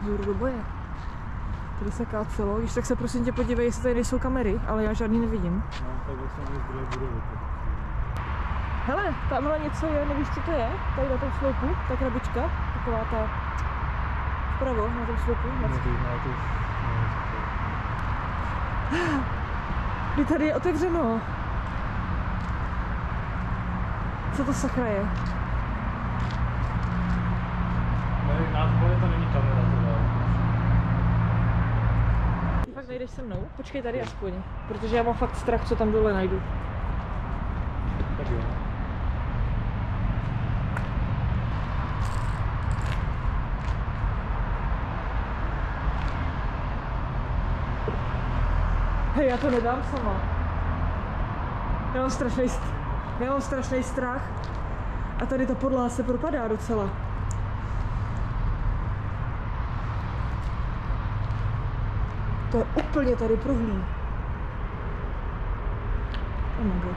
Vzhůru do boje. Tady se kácelo, když tak se prosím tě podívej, jestli tady nejsou kamery, ale já žádný nevidím. No, tak vlastně zdroje budovy. Hele, tamhle něco je, nevíš, co to je? Tady na tom sloupu, ta krabička, taková ta vpravo na tom sloupu. Nevím, ale to už nevím, co to je. Kdy tady je otevřeno. Co to sakra je? Ne, na dvore to není kamera teda. Ty fakt nejdeš se mnou? Počkej tady aspoň, protože já mám fakt strach, co tam dole najdu. Tak jo. Hej, já to nedám sama. Já mám strašný strach. A tady ta podlaha se propadá docela. To je úplně tady pruhlý. Oh my god.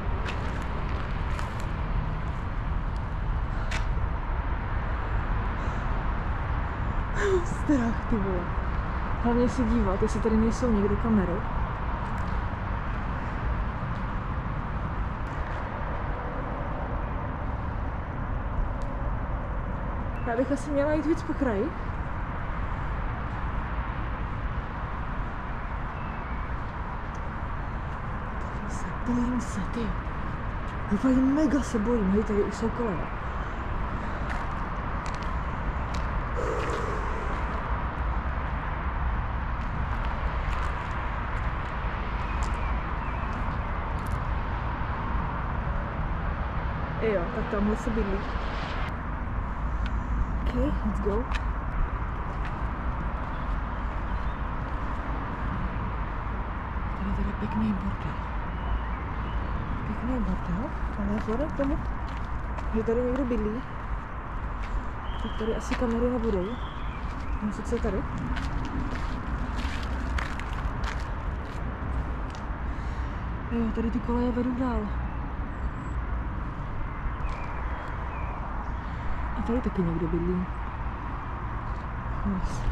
Strach, ty vole. Hlavně se dívat, jestli tady nejsou někde kamery. Já bych asi měla jít víc po kraji. Bojím se, ty. Úplně mega se bojím, hej, tady už jsou koleje. Jo, tak tamhle se bydlí. Okay, let's go. Tady je teda pěkný bordel. Pěkný bordel, ale vzhledem k tomu, že tady někdo bydlí, tak tady asi kamery nebudou. No sice tady. Jo, tady ty koleje vedou dál. A tady taky někdo bydlí. Nice.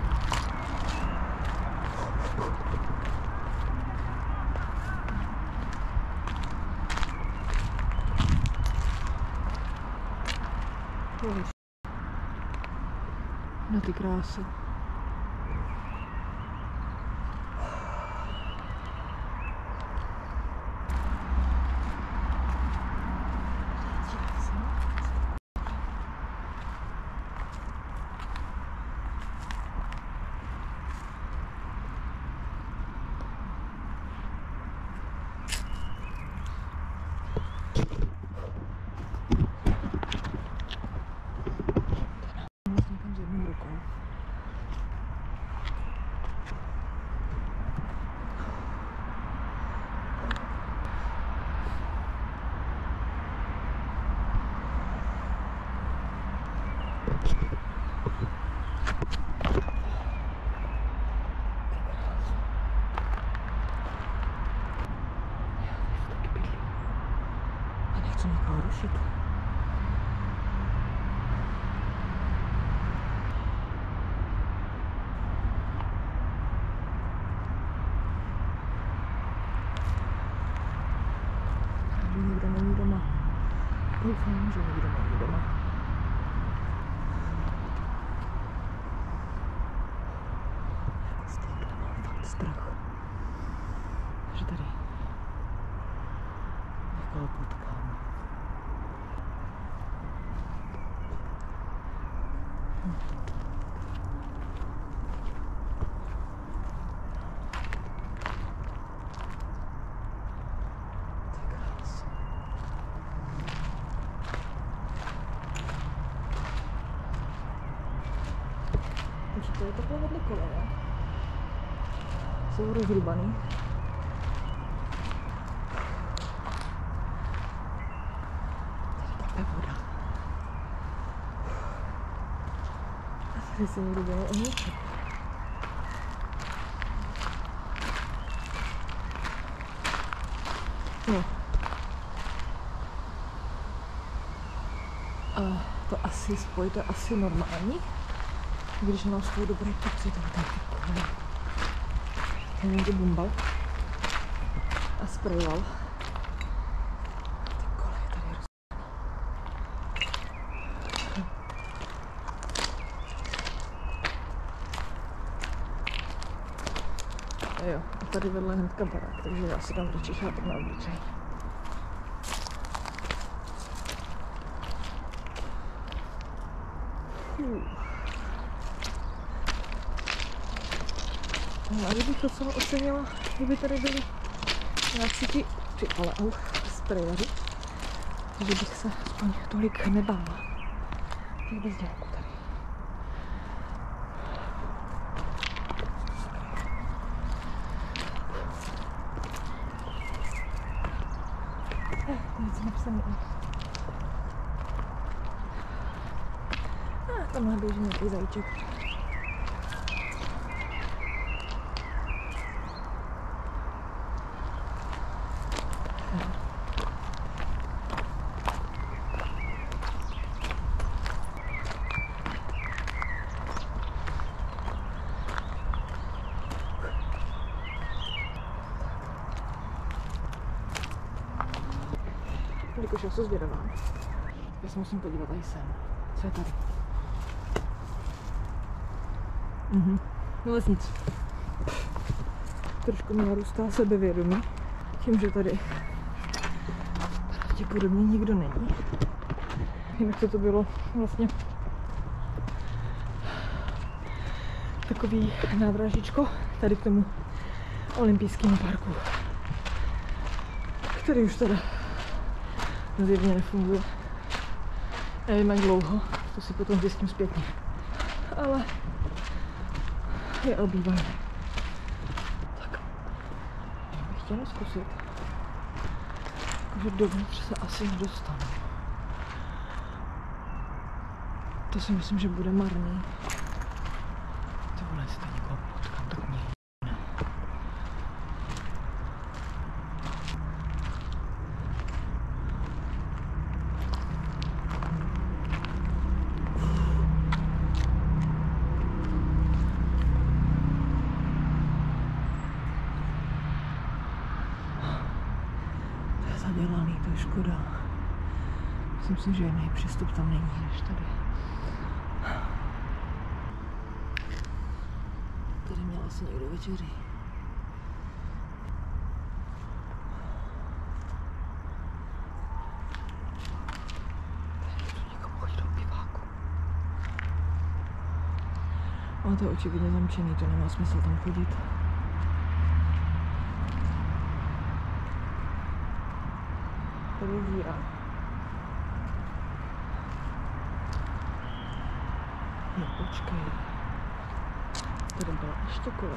No ty krásy. Rušit. Nikdo není doma. Doufám, že nikdo není doma. Jako z tohohle mám fakt strach. Že tady někoho potkám. Takže to je takhle vedle koleje. Jsou rozhrubaný. Tady kape voda. A tady se někdo dělal ohníček. No. A to asi spoj, to je asi normální. Když mám svůj dobrý pocit, tak ty koleje. Ten někdy bumbal a sprejoval. Ty koleje tady jo, a tady vedle hnedka barák, takže já si dám radši šátek na obličej. No a kdybych docela ocenila, kdyby tady byli nějaký ty sprejaři, že bych se aspoň tolik nebála. Tak bez dělku tady. Něco napsané. Tamhle běží nějaký zajíček. Jelikož já jsem zvědavá. Já se musím podívat tady sem. Co je tady? No vlastně nic. Trošku mi narůstá sebevědomí. Tím, že tady pravděpodobně nikdo není. Jinak to bylo vlastně takový nádražíčko tady k tomu olympijskému parku, který už teda zjevně nefunguje. Nevím jak dlouho, to si potom zjistím zpětně. Ale je obývaný. Tak, já bych chtěla zkusit. Jakože dovnitř se asi nedostanu. To si myslím, že bude marný. Ty vole, jestli to někoho potkám, tak mě zadělaný, to je škoda. Myslím si, že jiný přístup tam není než tady. Tady měl asi někdo večeří. Tady tu někomu chodí do piváku. Ale to je očividně zamčený, to nemá smysl tam chodit. Tady je díra. No počkej. Tady byla ještě kolej.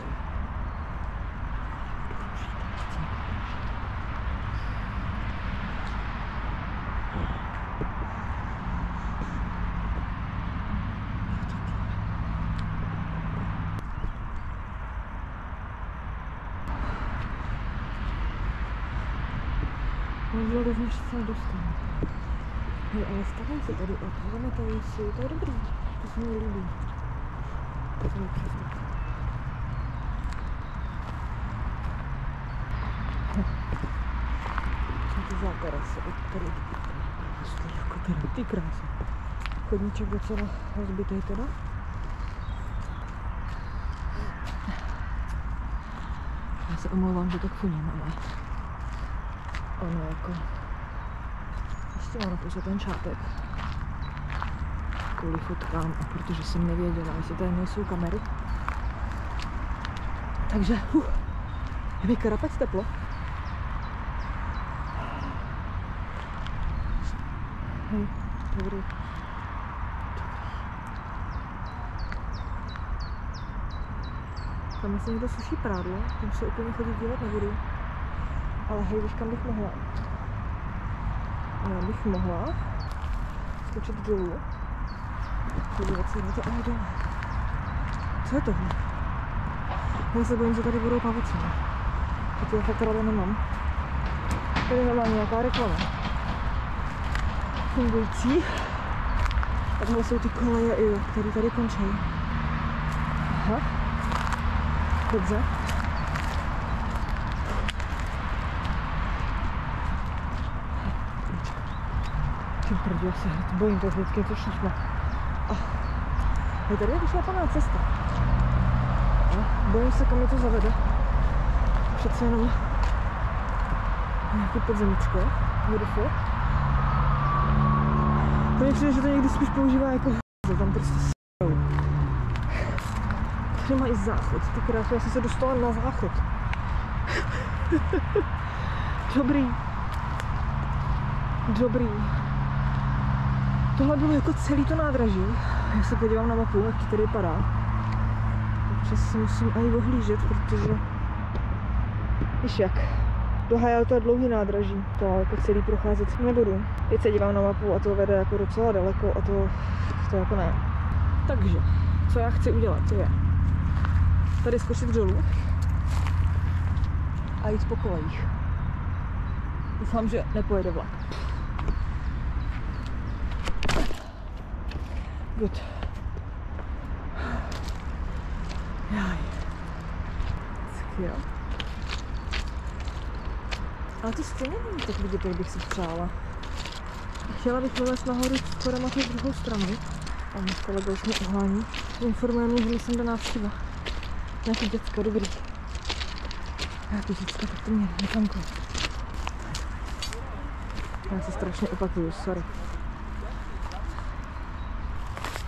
Možná dovnitř se nedostanu. Hej, ale stavají se tady a zametají si, to je dobrý, to se mi líbí. To se mi přesně. Jsou ty záterasy, od tady stojí jako tady, ty krásy. Chodníček docela rozbitej teda. Já se omlouvám, že tak funím, ale ono jako ještě mám napusat ten šátek kvůli fotkám a protože jsem nevěděla, jestli tady nejsou kamery. Takže je mi karapec teplo. Hej, dobrý. Tam asi někdo suší prádlo, tam se úplně chodit dívat nebudu. Ale hej, víš, kam bych mohla? Já bych mohla skočit dolů. Podívat se na to a dole. Co je tohle? Já se bojím, že tady budou pavuciny. A já fakt ráda nemám. Tady nemá nějaká reklama. Fungující. A tohle jsou ty koleje, které tady končí. Aha. Dobře. Ty prdě, já se hned bojím, to vždycky je to šíšma. Je tady vyšlapaná cesta. Bojím se, kam mi to zavede. Přece jenom nějaký podzemíčko. Beautiful. To mi přijde, že to někdy spíš používá jako tam prostě s***ou. Tady má i záchod, ty krásu, já jsem se dostala na záchod. Dobrý. Dobrý. Tohle bylo jako celý to nádraží. Já se podívám na mapu, jak to tady vypadá. Občas si musím i ohlížet, protože... Víš jak, do Hayato to je dlouhý nádraží, to jako celý procházet nebudu. Teď se dívám na mapu a to vede jako docela daleko a to jako ne. Takže, co já chci udělat, to je tady skočit dolů a jít po kolejích. Doufám, že nepojede vlak. Good. Jaj. Tak jo. Ale to stejně není tak vidět, jak bych si přála. Chtěla bych vylézt nahoru schodem na tu druhou stranu. A můj kolega už mě ohání. Informuje mě, že mi sem jde návštěva. Nějaký děcka, dobrý. Nějaký děcka, tak to mě netankuje. Já se strašně opakuju, sorry.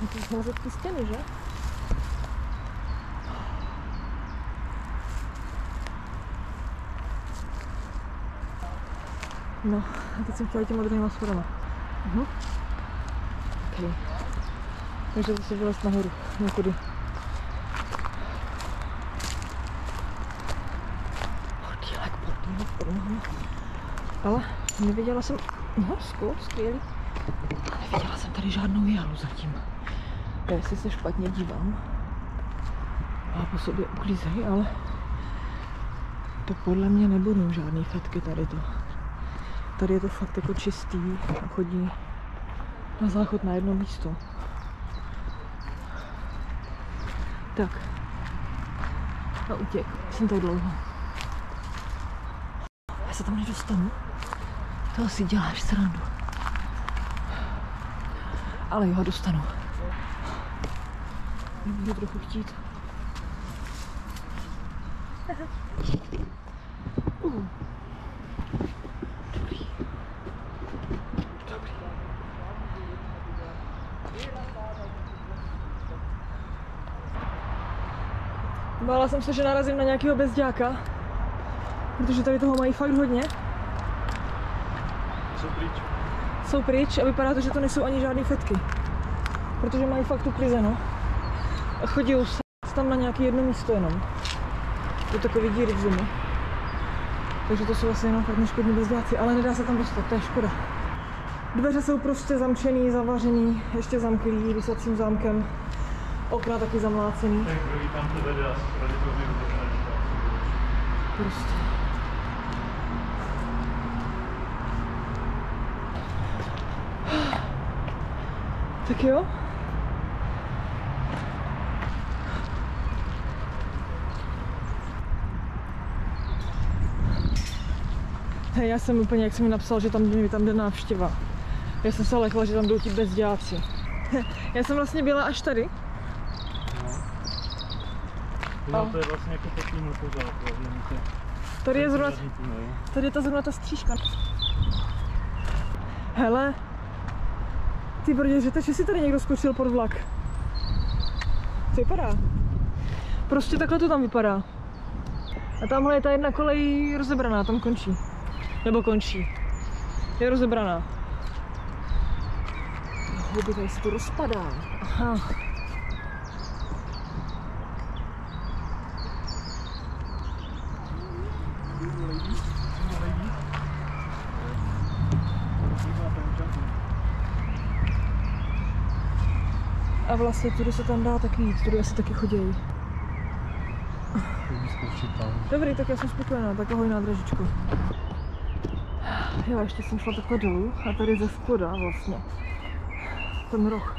Musím smazat ty stěny, že? No, a teď jsem chtěla těma druhýma schodama. Okay. Takže zase vylezt nahoru, někudy. Ale neviděla jsem Norsku, skvělý. Neviděla jsem tady žádnou jalu zatím. Já jestli se špatně dívám. A po sobě uklízej, ale to podle mě nebudou žádný fetky tady to. Tady je to fakt jako čistý a chodí na záchod na jedno místo. Tak. A utěk. Jsem tady dlouho. Já se tam nedostanu. To asi děláš srandu. Ale jo, dostanu. Nebudu trochu chtít. Dobrý. Dobrý. Bála jsem se, že narazím na nějakého bezďáka, protože tady toho mají fakt hodně. Jsou pryč. Jsou pryč a vypadá to, že to nejsou ani žádný fetky. Protože mají fakt uklizeno. A chodí se tam na nějaké jedno místo jenom. To takový díry v zemi. Takže to jsou asi jenom fakt neškodní bezděláci, ale nedá se tam dostat, to je škoda. Dveře jsou prostě zamčený, zavařený, ještě zamklý vysacím zámkem. Okna taky zamlácený. Ten druhý tam to vede asi pravděpodobně vybuchne. Prostě. Tak jo. Hej, já jsem úplně, jak jsem mi napsal, že tam jde návštěva. Já jsem se lekla, že tam jdou ti bezděláci. Já jsem vlastně byla až tady. No, to je vlastně jako pěkný pořád. Tady je zrovna, tady je zrovna ta střížka. Hele, ty brdě, že si tady někdo skočil pod vlak. Co vypadá? Prostě takhle to tam vypadá. A tamhle je ta jedna kolej rozebraná, tam končí. Nebo končí. Je rozebraná. Houby, tady se to rozpadá. Aha. A vlastně tudy se tam dá taky jít, tudy asi taky chodějí. Dobrý, tak já jsem spokojená, tak ahoj nádražičko. Jo, ještě jsem šla takhle dolů a tady ze spoda vlastně ten roh.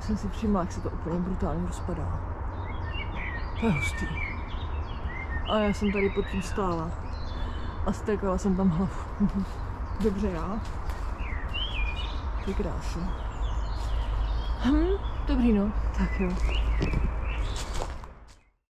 Jsem si všimla, jak se to úplně brutálně rozpadá. To je hustý. A já jsem tady pod tím stála a stékala jsem tam hlavu. Dobře, já. To je krásný. Dobrý no, tak jo.